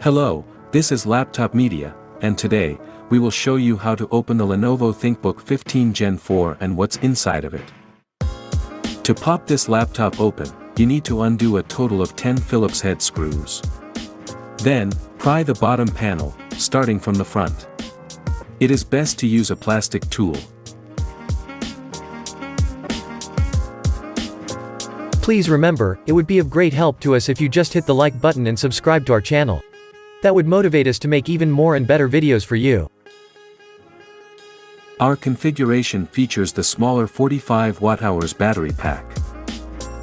Hello, this is Laptop Media, and today, we will show you how to open the Lenovo ThinkBook 15 Gen 4 and what's inside of it. To pop this laptop open, you need to undo a total of 10 Phillips head screws. Then, pry the bottom panel, starting from the front. It is best to use a plastic tool. Please remember, it would be of great help to us if you just hit the like button and subscribe to our channel. That would motivate us to make even more and better videos for you. Our configuration features the smaller 45 Wh battery pack.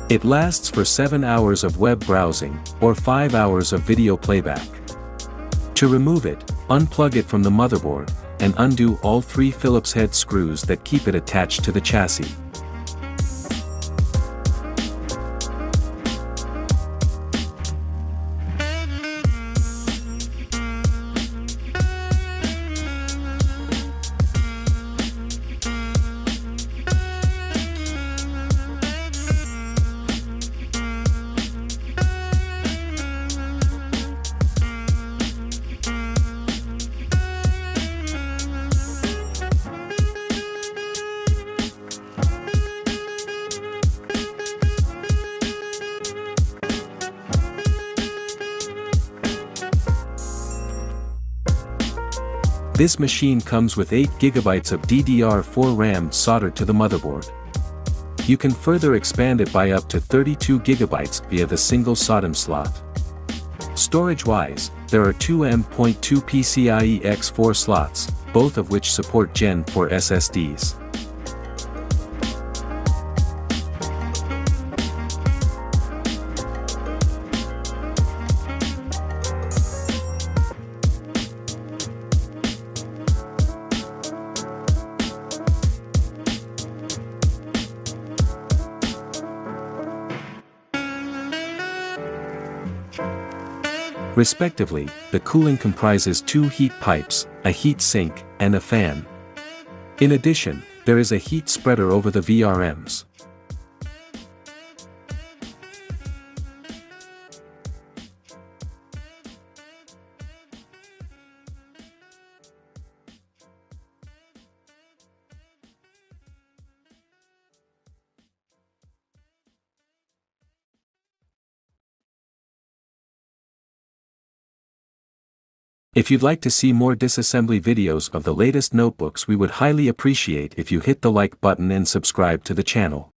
It lasts for 7 hours of web browsing, or 5 hours of video playback. To remove it, unplug it from the motherboard, and undo all 3 Phillips head screws that keep it attached to the chassis. This machine comes with 8 GB of DDR4 RAM soldered to the motherboard. You can further expand it by up to 32 GB via the single SODIMM slot. Storage-wise, there are two M.2 PCIe X4 slots, both of which support Gen 4 SSDs. Respectively, the cooling comprises 2 heat pipes, a heat sink, and a fan. In addition, there is a heat spreader over the VRMs. If you'd like to see more disassembly videos of the latest notebooks, we would highly appreciate if you hit the like button and subscribe to the channel.